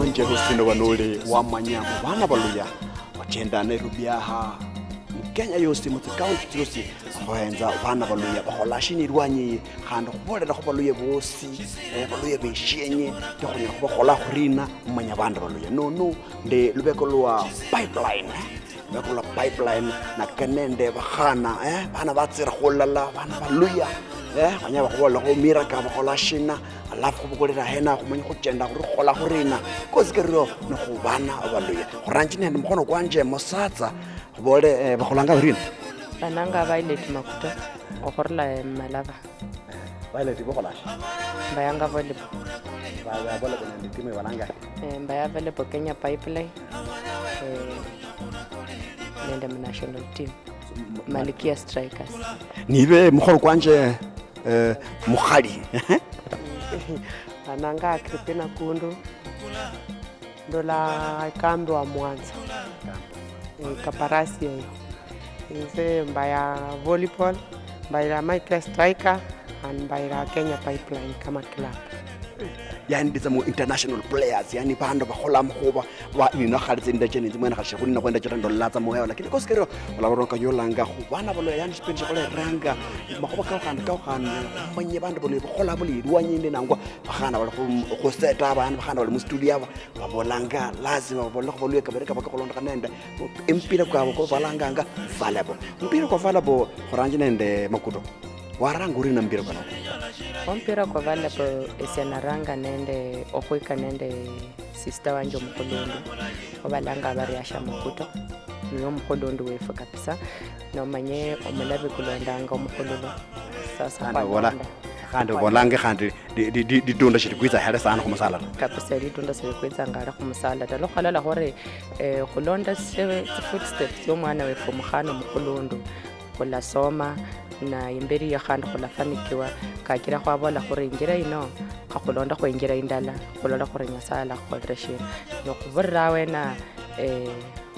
kwanje hosino banole wa manyango bana baluya wachenda Nairobi aha Kenya yose mu county yose abayenza bana baluya baholashini rwanyi khanda kubolela go baluya bosi baluya beshenye ke go nya go gola gorina mmanya bana baluya no de lubeko lwa pipeline bakula pipeline na kanende bagana bana ba tsira go lala bana baluya banya ba go bolela go miracle ba holashina alafu go bolela hena go menya go tjenda go gola gorina ko se ke ro no go bana baluya go rantjine mo gono kwanje mosatsa bole ba golanga gorina bananga ba ile timakuta o gorla malaba ba ile di bogolash bayanga vole ba bole bona ndime balanga baya vele po Kenya pipeline nende national team Malikia Strikers nibe mogolo kwanje mogadi bananga Kripina Kundu ndola kambi wa Mwanza kaparasi nze mbaya volleyball mbaya Malikia Striker and mbaya Kenya pipeline kama club yani dizamo international players yani bando ba gola mgoba ba ina khalitse ndajene nzimwe ga shego nna kwenda tjera ndolatsa moya lakini ko sekero la boronka yo langa go bana bolo yani spendje go le ranga magoba ka gana manye bando bolo gola bolo duwanyinde nangwa bagana ba go seta bana bagana ba mu studio ba bolanga lazima ba bolo go bolo ka bereka ba go londa kanenda empira kwa go balanga nga valable mpira kwa valable go ranjine nde makudo waranguri na mpira kana mpira kwa vale po esenaranga nende okwika nende sister wanje Mkholondo obalanga bari asha Makuto niyo Mkholondo wefu kabisa no manye omulabe kulondanga Mkholondo sasa wala khande bolange khande di tunda shirikwiza hele sana kumusala kabisa di tunda shirikwiza ngara kumusala lo khala la hore kulonda footsteps yo mwana wefu Mkhano Mkholondo kula soma na imberi ya khanda go la fanikiwa ka kira go bola gore ngira ino ga go londa go ngira indala go lola gore nya sala go dreshe no go borra wena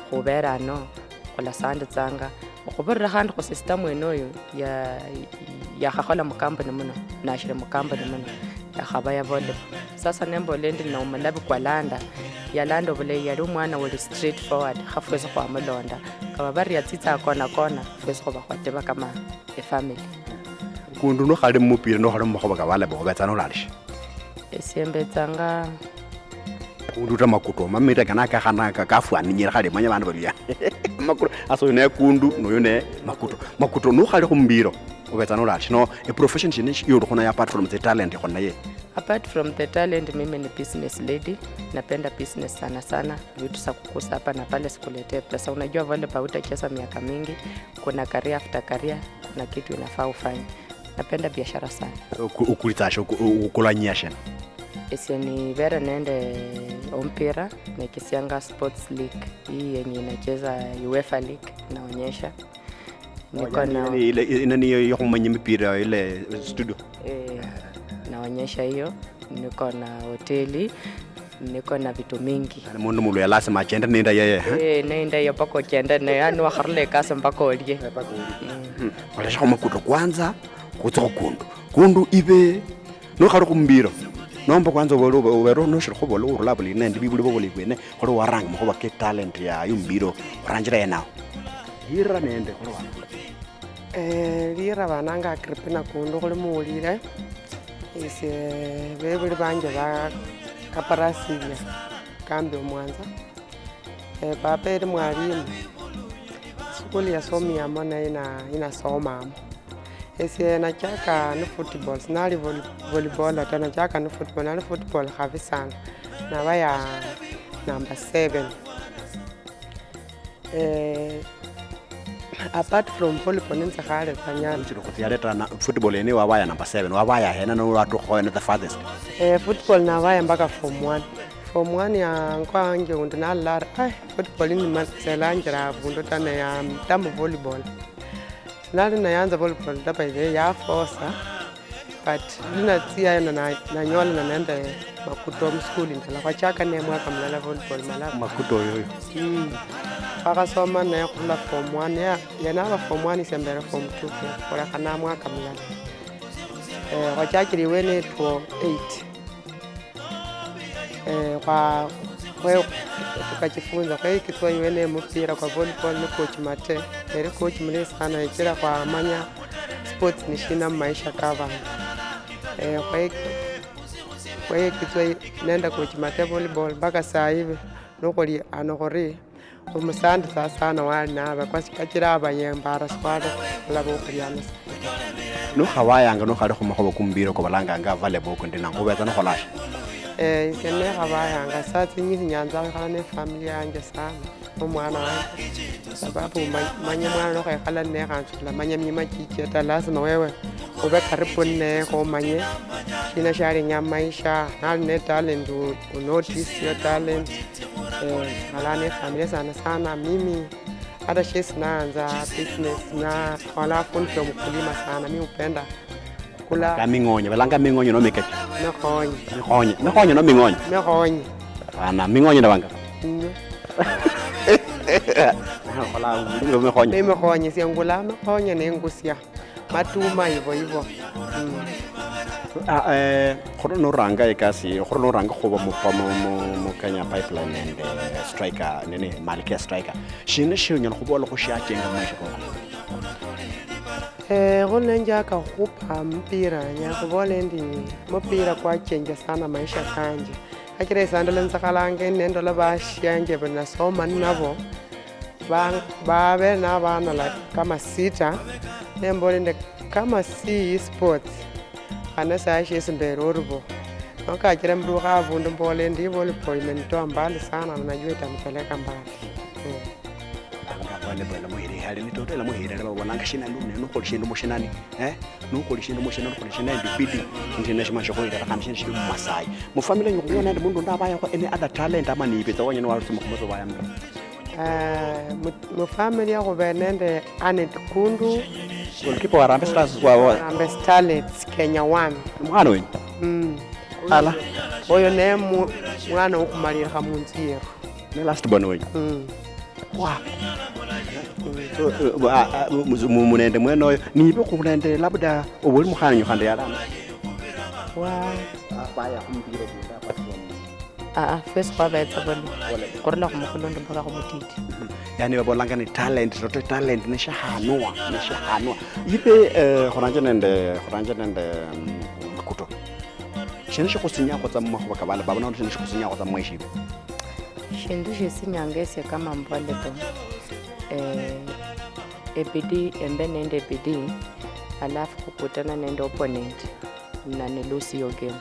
go bera no go la sand tsanga go borra khanda go system eno ya gagola mo company mono na shire mo company mono ya gaba ya volle sasa nembo lendi na umalabi kwa landa ya lando bole ya mwana wo straight forward ga fwese go amolonda ka ba bari ya tsitsa kona fwese go ba go teba kama a family kundu no gale mo pire no gale mo go ba ka bala bo ba tsana lalish esembetsanga kundu ta makuto mamira kana ka gana ka fuani nyira gale manya bana ba ya makuto aso ne kundu no yone makuto no gale go mbiro o ba tsana lalish no a profession jene yo go na ya apart from the talent go na ye apart from the talent mimi ni business lady napenda business sana vitu za kukusa hapa na pale sikuletee pesa unajua vile pa utacheza miaka mingi kuna career after career na kitu inafaa ufanye napenda biashara sana ukulitasha ukulanyasha ni vera nende ompira na Kisianga Sports League hii yenye inacheza UEFA League naonyesha niko na ile ni yo kumanya mipira ile studio naonyesha hiyo niko na hoteli niko na vitu mingi mundu mulu ya lazima agenda nenda yeye nenda ya pako agenda na yani wakharle kasa mpaka olie wala shoma kuto kwanza kutso kundu ibe no kharo kumbiro nomba kwanza wero no shiro khobolo urulabuli nende bibuli bobole kwene kholo warang mo ba ke talent ya yumbiro ranjira yana hira nende kholo wana lira bananga Kripina Kundu khole mulire ise bebuli banje ba kaparasi kambi Mwanza papa eri mwalimu skuli ya somi ya mona ina soma ese na chaka ni football nali volleyball atana chaka ni football khavisana na baya number 7 apart from volleyball nse khale fanyana chiro kutialeta na football ene wabaya number 7 wabaya hena no watu khoena the farthest football na baya mpaka form 1 ya nkwange undina lar football ni maselanjira bundo tana ya mtambo volleyball nali na yanza volleyball daba ile ya force but nina tia na nyola na nenda Makuto school ndala kwa chaka ne mwaka mlala volleyball malapa Makuto yoyo akasoma na yakula form 1 yana ba form 1 sembera form 2 kwa kana mwaka mlala kwa chakiri wene to 8 kwa tukajifunza kwa hiyo kitwa iwene mpira kwa volleyball ni coach Mate eri coach mle sana ikira kwa manya sports ni shina maisha kava kwa hiyo kitwa nenda coach Mate volleyball mpaka saa hivi nokoli anokori umusandi sana wali naba kwa sikakira abayembara swado labo kuryana no khawayanga no khali khuma khoba kumbiro ko balanga nga volleyball ko ndina ngobetsa no kholasha isene khawayanga sati nyinyi nyanza khala ne family yanje sana umwana wangu sababu manya mwana no khala ne khantsula manya mnyima chicheta lazima wewe ube karibu ne ko manye kina shari nya maisha na ne talent u notice your talent alane family sana mimi hata shesi naanza business na wala fundi mkulima sana mimi upenda kula ka mingonye balanga mingonye no mekati mekhonye no mingonye ana mingonye ndabanga khola ngilo mekhonye siyangula mekhonye nengusia matuma hivyo khoro no ranga ekasi khoro no ranga khoba mo Kenya Pipeline and striker nene Malkia striker shine shonyo go bola go shatenga maisha ko go nja ka khupa mpira nya go bola ndi mpira kwa change sana maisha kanje akire sandala nsakalange nendo la bashanje bana soma nabo ba be na bana la kama sita nembolende kama si sports ana sashi simbero rubo okakira mdu kavundu mbole ndi volleyball imenitoa mbali sana na najua itanipeleka mbali volleyball muhiri hali nitotela muhiri laba bonanga shina lune no kolishindu mushinani no kolishindu mushinani kolishinani bidi international shoko ira kana shindu Masai mu family nyo kuona ndi mundu ndabaya kwa any other talent ama ni ipetsa wanyene wa rusuma kumoto baya mndo mu family yako benende Anet Kundu goalkeeper wa Harambee Stars wa Harambee Starlets Kenya 1 mwana wenyu ala oyo ne mwana ukumalira khamunziero ne last born wenyu wa so munende mwene oyo nibe kunende labda obuli mukhana nyo khande yala wa baya kumbiro kuda first kwa betsa bolo korela go mokholondo mpaka go motiti yani ba bolanga ni talent roto talent ne shahanwa ibe khoranje nende kuto shene go senya go tsa mmago ka bana ba bona shene go senya go tsa mmoishi shindu shisinyangese kama mbole to ebidi nende ebidi alafu kukutana nende opponent na nelusi yo game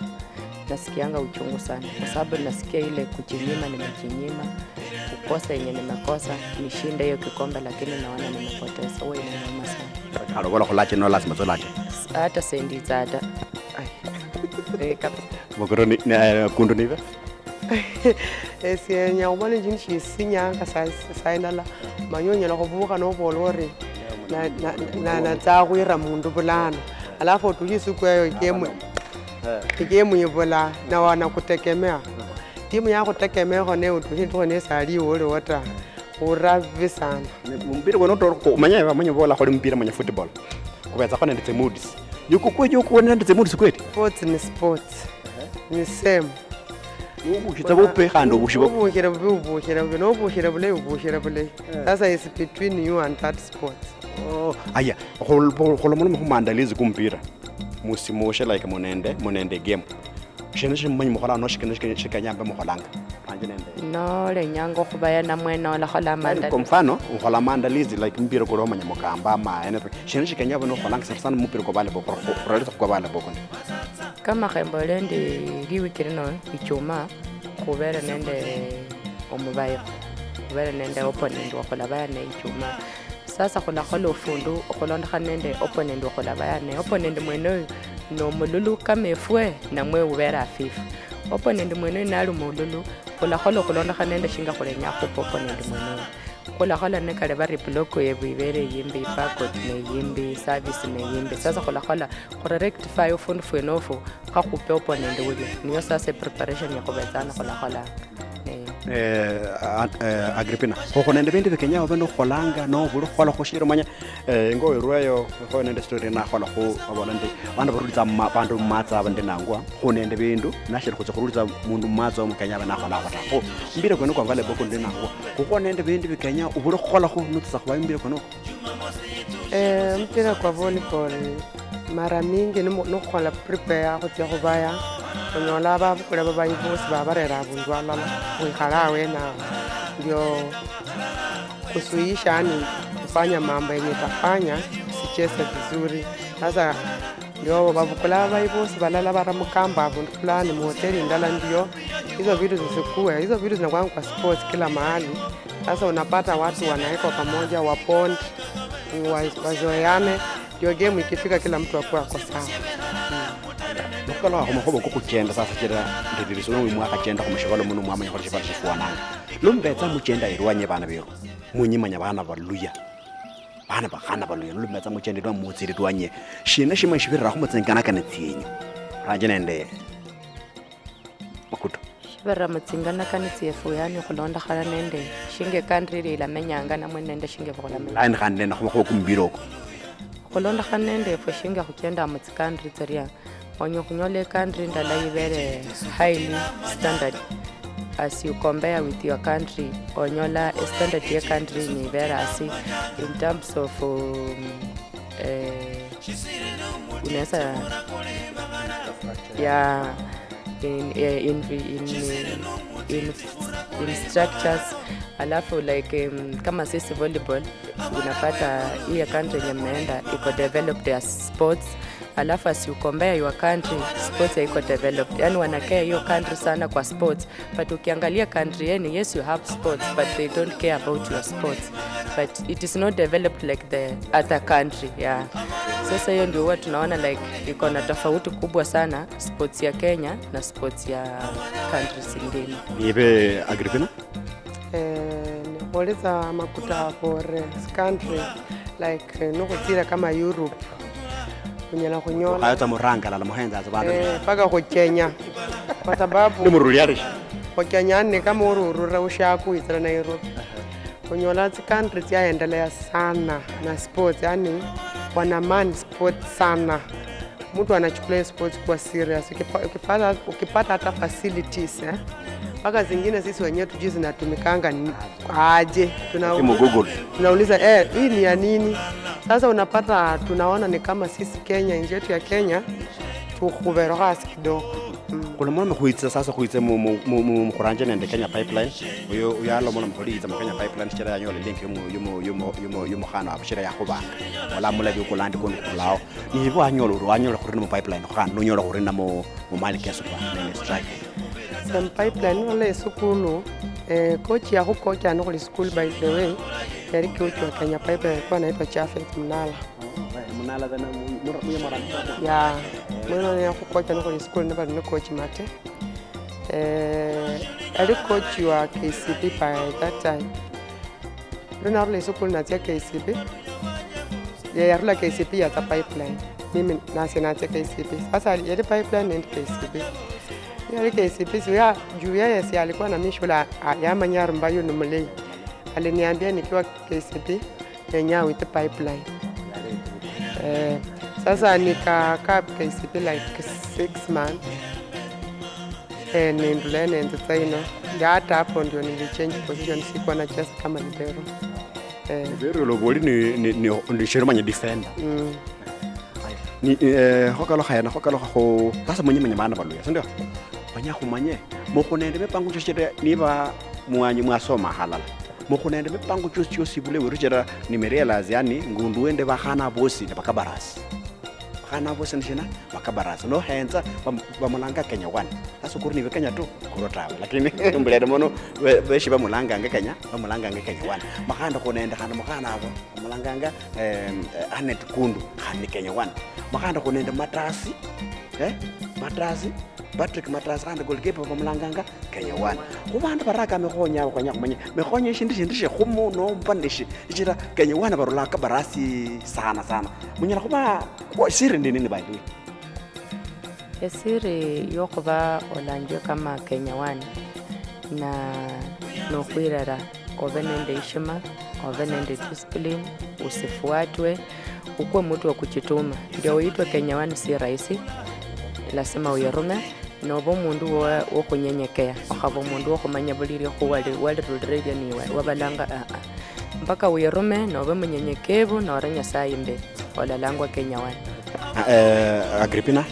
nasikianga uchungu sana kwa sababu nasikia ile kujinyima nimejinyima kukosa yenye nimekosa nishinde hiyo kikombe lakini naona nimepoteza wewe inauma sana halo wala kholache no lazima zolache hata sendi zada Mogoroni kundu nive esienya ubone jinshi sinyanga sainala manyonya lo kubuka no bolore na tsakwira mundu bulana alafu utujisi kwayo game yibola na wana kutekemea timu yako tegemea hone utuhindu ne sali wole wata uravi sana mpira wono to manya ba manya bola kholi mpira manya football kubetsa khona nditse moods yuko kwejo kuona nditse moods kweti sports ni sports ni same ubushitsa bope khando bushibo ubushira bule sasa is between you and that sport aya kholo mo mandalizi kumpira musimoshe like monende game shene shimmanyi mokhola no shikanyamba mokholanga anje nende no le nyango khubaya na mwena ola khola mandalizi kwa mfano ukhola mandalizi like mpira ko romanya mokamba ma shene shikanyamba no kholanga sana mpira ko bale boko ralisa kwa bale boko kama khembole ndi liwikiri no ichuma khubera nende omubayo khubera nende opponent wakhola baya ne ichuma sasa khola kholo ufundu kholonda khanende opponent wakhola baya ne opponent mwene no mululu kamefwe na mwe ubera afifu opponent mwene nali mululu khola kholo khulonda khanende shinga khulenya khupo opponent mwene khola khola ne kale bari block yebibere yimbi backward ne yimbi service ne yimbi sasa khola khola khore rectify ufundu fwenofu kha khupe opponent wule niyo sasa preparation ya khobetsana khola khola Agrippina go nende bende bekenya ba no golanga no bulu gola go shire manya ngo irweyo go nende story na gola go bona ndi bana barulitsa bantu matsa bande nangwa go nende bindu na shire go tsorulitsa mundu matsa mo kenya ba na gola go go mbire go ne kwa vale boko ndi nangwa go nende bende bekenya o bulu gola go nutsa go ba mbire go no mpira kwa volleyball mara mingi no gola prepare go tya go baya onyola ba kula ba bayibosi ba barera abundu alala uikala wena ndio kusuisha ni kufanya mambo yenye tafanya sicheze vizuri. Sasa ndio babukula bayibosi balala bara mukamba abundu fulani mu hoteli ndala, ndio hizo vitu zisikue. Hizo vitu zinakuwa kwa sports kila mahali. Sasa unapata watu wanaweka pamoja, wapond wazoeane, ndio game ikifika kila mtu akuwa kwa sawa. Lokala go mogobo go kugenda sasa kira ndiriso no mwaka genda go mshibalo muno mwamanya go shibalo shifuananga lumbetsa mugenda irwanye bana byo munyimanya bana baluya bana bagana baluya lumbetsa mugenda irwa mutsiri rwanye shina shima shibira go motsengana kana tsenyi ranje nende makuto shibira motsengana kana tsefu yani go londa gala nende shinge country le la menyanga na mwenende shinge go la menyanga line gande na go kumbiroko go londa gala nende fo shinge go kenda motsikandri tseria onyo kunyole country ndala ibere highly standard as you compare with your country. Onyola standard your country ni ibere as in terms of unesa yeah in structures, alafu like kama sisi volleyball unapata hii country yenye mnaenda iko developed as sports, alafu as you compare your country sports iko developed, yani wanakea hiyo country sana kwa sports, but ukiangalia country yenu yes you have sports but they don't care about your sports, but it is not developed like the other country yeah. Sasa hiyo ndio watu tunaona like iko na tofauti kubwa sana sports ya Kenya na sports ya countries zingine. Ibe Agrippina Polisa makuta for country like no kutira kama Europe kunyana kunyola hata muranga la muhenza azabana paka ko Kenya kwa sababu ni muruliari kwa Kenya ni kama ururura ushaku itira na Europe kunyola countries yaendelea sana na sports, yani wanaman sports sana, mtu anachukulia sports kwa serious. Ukipata hata facilities mpaka zingine sisi wenyewe tujui zinatumikanga aje, tunauliza hii ni ya nini? Sasa unapata tunaona ni kama sisi Kenya, nchi yetu ya Kenya tukuberoha kidogo. Kuna mwana kuitsa sasa kuitsa mu kuranje nende Kenya pipeline uyo yalo mwana mpoliza mu Kenya pipeline chira yanyo link yumo khana abashira yakubanga wala mula byo kulandi kon kulao ni bo anyolo kuri mu pipeline khana no nyolo kuri na mu mali keso kwa nene strike some pipeline wala sukulu coach ya huko cha no school by the way yari coach wa Kenya pipeline kwa anaitwa Chafet Munala dana mura ya mwana ya huko cha no school never no coach mate ali coach wa KCB by that time rena rule school na tia KCB ya rule KCB ya pipeline mimi nasi na tia KCB sasa ya pipeline and KCB ya KCB ya juu yeye si alikuwa na mishula ya Manyara mbayo ni Mulei, aliniambia nikiwa KCB yenyewe with pipeline sasa nikakaa KCB like 6 months niendelee entertainer ndio hata hapo ndio nilichange position, sikuwa nacheza kama libero libero loboli ni shirumanya defender ni hokalo khayana hokalo go sasa mwenye bana baluya sindio banya khumanye mo khonende mepango tshira niba muanyi mwasoma halala mo khonende mepango tshotsi bule werujera ni merealize yani ngundu wende ba khana bosi ne bakabarasi khana bosi nshina bakabarasi no henza ba mulanga Kenya 1 sasa kuri ni Kenya 2 kurota lakini mbulede mono beshi ba mulanga Kenya 1 makhanda khonende khana makhana abo mulanga Anet Kundu khani Kenya 1 makhanda khonende Matrasi Matrasi Patrick Matrasi khanda goalkeeper ba mulanga Kenya 1 kubantu baraka mekhonya kwanya kumanye mekhonya shindishe khumo no mpandishi ichira Kenya 1 barula ka barasi sana munyala kuba kwa siri nini baadhi esiri yokuba olanjwe kama Kenya 1 na nokhwirera obe nende ishima, obe nende discipline, usifuatwe, ukuwe mtu wa kujituma. Ndio uitwe Kenya One si rahisi, lazima uyerume noba mundu wa kunyenyekea, okhaba mundu wa khumanya buliri walirulire niwe wabalanga mpaka uyerume nobe munyenyekevu nora Nyasaye imberi olalangwa Kenya One. Agrippina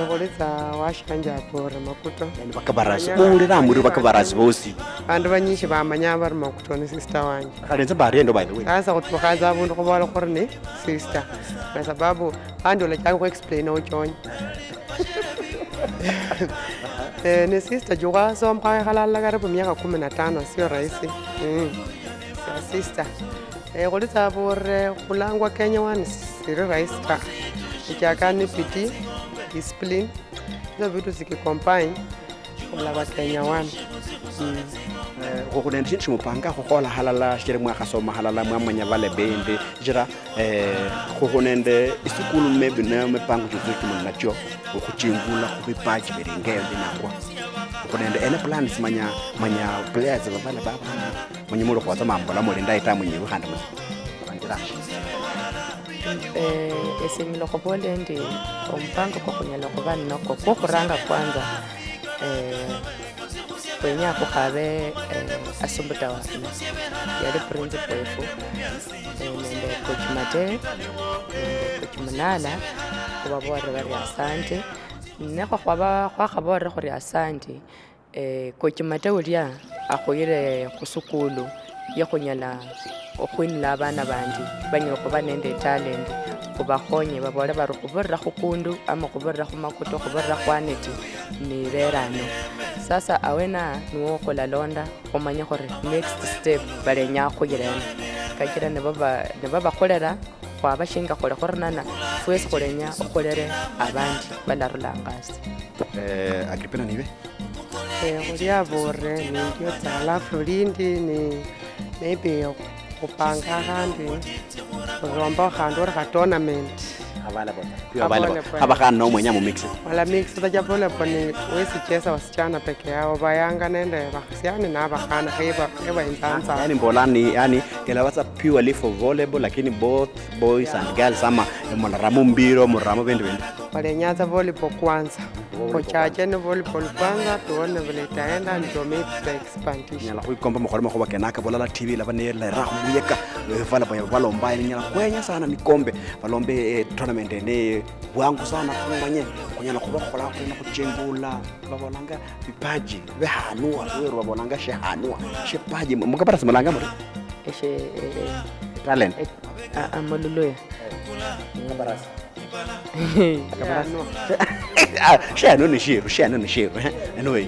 khulitsa washanja apore Makuto bakabarasi ulira muri bakabarasi bosi bandu banyishi bamanya bari Makuto ni sister wanje khalenze bari endo by the way sasa khutukhaza abundu khubola khuri ni sister na sababu bandola chako ku explain ochonya ni sister juga somkha khalala karibu miaka 15 sio rahisi sister khulitsa apore khulangwa Kenya One siri rahisi ta ichakani piti discipline hizo vitu zikicombine kulaba Kenya One. Go go nende tshimo panga go gola halala shire mwa gasoma halala mwa manya vale bende jira go nende isikulu maybe na mepango tsuki mona cho go chimbula go bipaji berengele dinakwa go nende ene plans manya players ba vale baba manya mulo kwa tsama mbola mo lenda ita munyi go handa mo bandira esimilo khobole ndi ompango kwa kunyala kuba noko kwa kuranga kwanza kwenya kukhabe asumbuta wafina yali principal efu nende coach Mate coach Manala kubabore bari asante nekho khwakhabore khuri asante coach Mate ulia akhoyire kusukulu yakhunyala okhwinila abana bandi banyala kuba nende talent kubakhonye babole bari khuborera khukundu ama khuborera khumakuto khuborera khwaneti ni berano. Sasa awena niwo khulalonda khumanya khuri next step balenya khuyirena kakira ne baba kholera khwabashinga khole khorinana fwesi khulenya okhulere abandi balarulangasi. Agrippina nibe khuliabore nindio tsalafu lindi ni maybe kupanga khandi khuromba khandi ori kha tournament abakhana nomwenya mu mix wala mix baja volleyball wesicheza wasichana peke yao bayanga nende bakhasiani na bakhana kheba intanza yani mbolani yani kelawatsa purely for volleyball lakini both boys and girls ama monaramu mbiro moramo bende balenyaza volleyball kwanza kochache ni volleyball kwanza tuone vile itaenda ndio maybe expansion nyala khuikomba mokholema khuba kenaka bolala TV laba ne la ra khuyeka volleyball balomba nyala kwenya sana mikombe balombe tournament ne bwangu sana khumanye kunyala khuba khola khona khuchengula babolanga bipaji behanua wero babolanga shehanua shepaji mukapara simolanga muri eshe talent amololoya kabarasi shano ni shiru anyway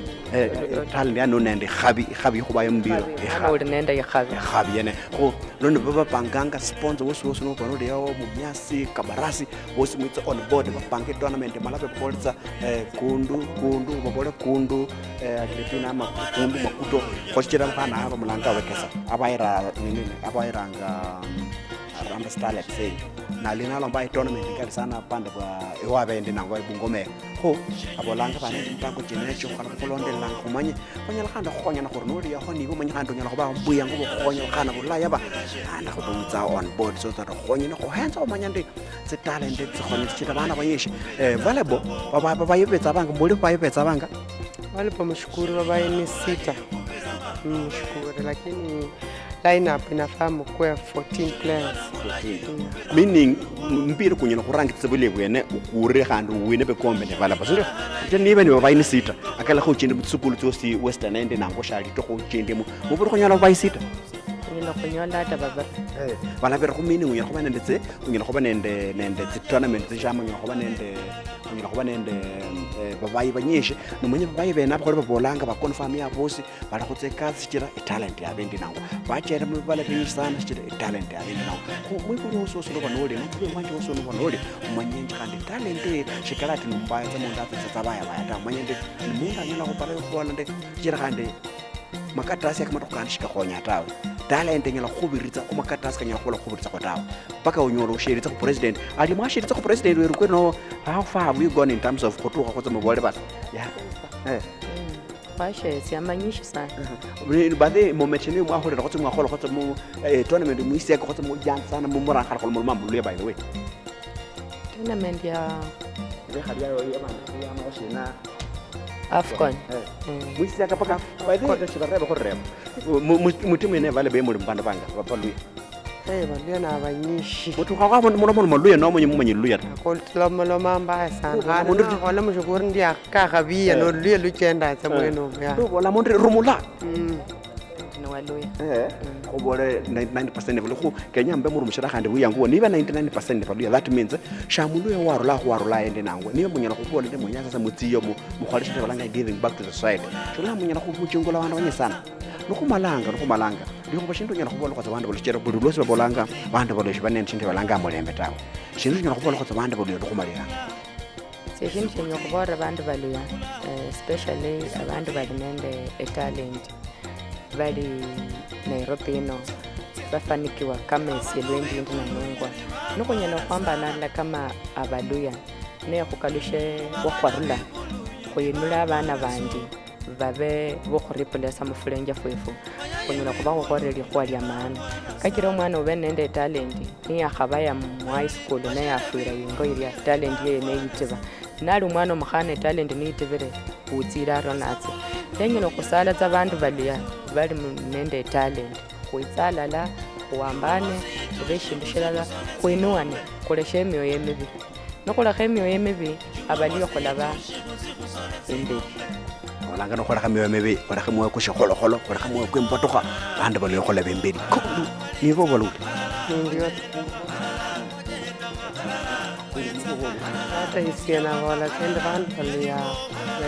talent ano nende khabi khuba yombiro uri nende khabi yene go none baba panganga sponsor wosi no kono de yawo munyasi kabarasi wosi mwitsa on board bapange tournament malabe bolza kundu babole kundu Agrippina kundu Makuto khochira bana aba mulanga wekesa abayiranga Ramba Starlet say na lina lomba tournament ngari sana panda kwa ewabende nangwa ibungomeko ho abolanga bana mpango jenecho kana kulondela ngomanye kwanyala khanda khonya na khornori ya khoni bomanya khando nyala khoba mbuya ngobo khonya khana bulaya ba anda khobutsa on board so that khonya no henza omanya ndi tse talent tse khoni tshita bana bayeshi volleyball baba yebetsa banga mbuli ba yebetsa banga volleyball mshukuru baba ni sita mshukuru lakini lineup inafahamu kwa 14 players meaning mpira kunyana kurangi tsebule bwene ukure khandu wine bekombe ne bala basiro nibe ne babayini sita akala go tshinde butsukulu tsosi western end nango shali to go tshinde mo buri go nyala bayi sita ngilo go nyola ta baba bala bere go meaning unyana go ba nende tse unyana go ba nende tournament tse jama unyana go ba nende babayi banyeshe no munye babayi bena ba bolanga ba confirm ya bosi bala go tse ka tshira talent ya bendi nango ba tshela mo bala benyisana tshira talent ya bendi nango go mo so no banole no go manje so no banole manye kandi talent shikalati numbaya tsa monda tsa baya ta manye ndi munga nyala go pala go bona ndi tshira kandi makatasi ya kama tokana shika khonya tawe talent ngela khobiritsa o makatasi kanya go la khobiritsa go tawe baka o nyolo sheritsa go president ali mwa sheritsa go president we no how far have you gone in terms of go tloga go tsa mobole ba ya kwashe siamanyishi sana baadhi momecheni mwahorera khotse mwakhola khotse mu tournament mu iseka khotse mu jantsa sana mu morankhala kholo mambo le by the way tournament ya le khadia yo yamana ya mashina Afcon mu iseka paka by the way shibareba khorrema mutimu ene vale be muri mbanda banga bapaluya baluya na abanyishi muthu ga ga bona mo maluya no monye monye luya koltlo lo mamba sana mundu hola mo shukuri ndia ka gabiya no luya luchenda tsa mweno ya bona mondre rumula no waluya go bole 99% vele go Kenya mbe muri mushira khande buyangu ni ba 99% baluya that means shamuluya warula ende nangwe ni munyana go bole le munyasa sa mutsiyo mo khwalishe balanga giving back to the society tshula munyana go butshungola bana banyesana no kumalanga ndi go bashinto nyana go bola khotsa bana bolishera bodulosi ba bolanga bana boloshi ba nentshinte balanga molembe tawo shinto nyana go bola khotsa bana boluya go malira sekintu chenye go bora bantu baluya especially abantu balinende talent bali Nairobi no bafanikiwa kama esilwendi na nungwa nukunyana kwambana kama abaluya ne kukalushe wakwarula kuyinula abana bandi babe bokhoripolesa mufulenja fwefu kunyula kuba gokoreli khwalya maana kakira omwana obe nende talent ni akhabaya mu high school ne yafira yingo iri talent ye ne yitiba nali umwana omukhana talent ni yitibire utsira ronatse lenyino kusala tsa bantu baluya bali nende talent kuitsala la kuambane kubeshindishela kuinuane kuleshe emyoyo emibi nokulakha emyoyo emibi abaliyo khulaba imbeli olanga no khola khamyo mebe ora khamwe ku shekolo ora khamwe ku mpotoga banda balo khola bembedi ni bo balo ndio hata isiana wala kende bantu ya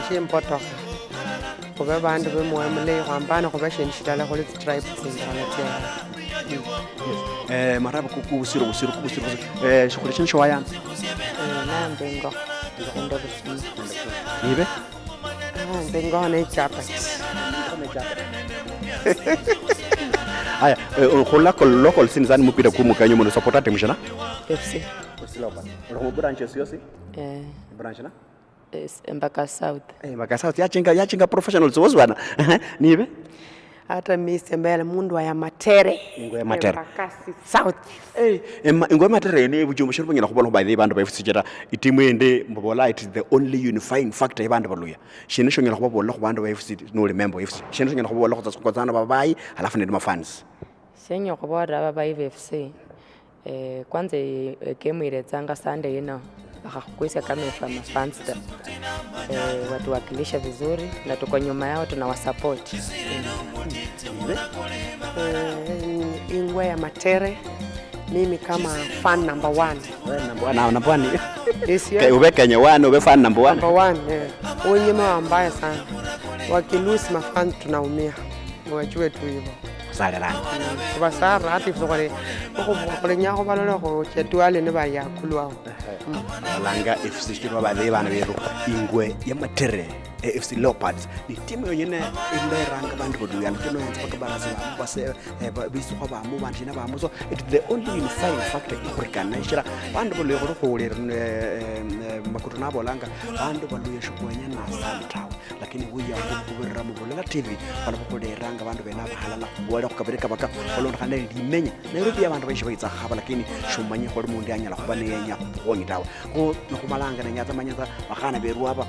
shimpotoga kuba bantu bemwamule kwambana kuba shenshitala khole tribe tsingana maraba ku busiro shukuri chin shwaya nambe ngo ndo busimo nibe ngone chapa aya khola ko local sinzani mupira ku mukanyo mo support team shana FC local ro branches yosi branch na Mbaka South Mbaka South yachinga professionals wozwana nibe hata mise mbele mundu wa ya matere ingwe matere Mbaka South ingwe matere ne bujumo shirbo ngena khobona ba bantu ba ifusijera itimu ende mbobola it is the only unifying factor abantu baluya shine shongela khobobola go bantu ba ifusidi no remember ifusidi shine shongela khobobola go tsatsana ba bai halafu ne ma fans senyo khobora ba FC kwanza game ile tsanga Sunday ino bakakuisa kama fans watu wakilisha vizuri na tuko nyuma yao tunawasupport ingwe ya matere mimi kama fan number 1 number 1 ube Kenya 1 ube fan number 1 wenye mbaya sana wakilusi mafan tunaumia wajue tu hivyo salala basara ati fokore ko nyako balolo ko chetwale ne ba yakulwa langa FC shirwa ba de bana beru ingwe ya matere FC Leopards ni timu yonyene ile ranga bantu boduya nkeno yantsa bakabana se base bisu kwa ba mu bantu na ba mu so it is the only unifying factor ikhurikana ishira bantu bolo yoro khole makutu na bolanga bantu baluye shokwenya na santaw lakini huya kubera mu bolela TV bana bokole ranga bantu bena bahalala wala kukabirika baka olonda kana limenya Nairobi abantu baisha baitsa khaba lakini shumanye khole mundi anyala khubane yenya khonyitawa ko nokumalanga nenyatsa manyatsa bakana beru aba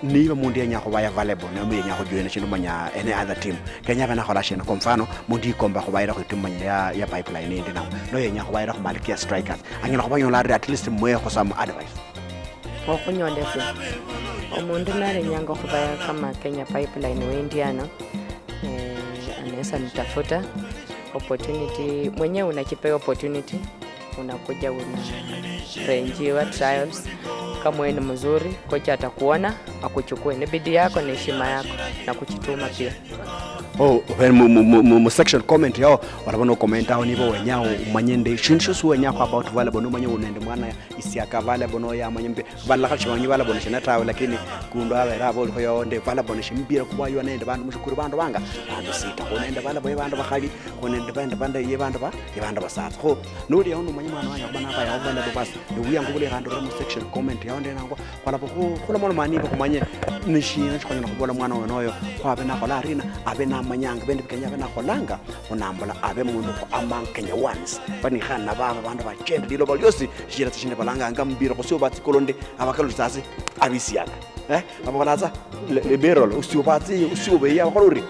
niba mundi yenya go baya available no menya go joina chino manya any other team Kenya bana khola shena kwa mfano mundi ikomba go bayira go team manya ya pipeline ndi nawo no yenya go bayira go Malkia Strikers anyala go banyola at least mwe go some advice okunyolese omundu nale nyanga go baya kama Kenya Pipeline we Indiana anaweza nitafuta opportunity mwenyewe unakipewa opportunity unakuja una range wa trials kama wewe ni mzuri kocha atakuona akuchukue ni bidii yako na heshima yako na kuchituma pia oh mu section comment yao walabona comment ao nibo wenyao umanyende shinsho su wenyako about vale bono manye unende mwana isiaka vale bono ya manyembe vale la chiwanyi vale bono shina tawe lakini kundo aba rabo hoyo nde vale bono shimbira kuba yo nende bantu mushukuru bantu banga bantu sita konende vale boye bantu bakhali konende banda ye bantu basathu ho nuri yawo manye mwana wanya bana ba yawo bana bas uya ngubule hando mu section comment yao nde nango kwalapo khula mona mani bakumanye nishina chikwanya nakubona mwana wenoyo kwabe nakola arina abe na manyanga bende Kenya bena kolanga unambula abe mundu ko amankenya once bani khana baba bantu bachenda dilo balyosi shira tshinde balanga ngambira ko sio batsi kolonde abakalo tsasi abisiaka abakalaza liberal usio be ya kolori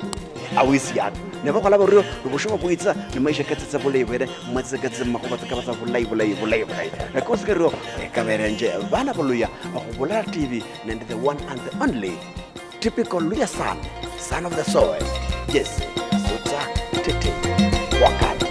awisiaka ne ba kolaba rio bosho bo itsa ne maisha ketsa bolei bere matsa ketsa makoba ka batsa bolei ko se rio ka berenje bana boluya go bola TV and the one and the only typical Luya son of the soil. Yes, Sota Tete Wakati.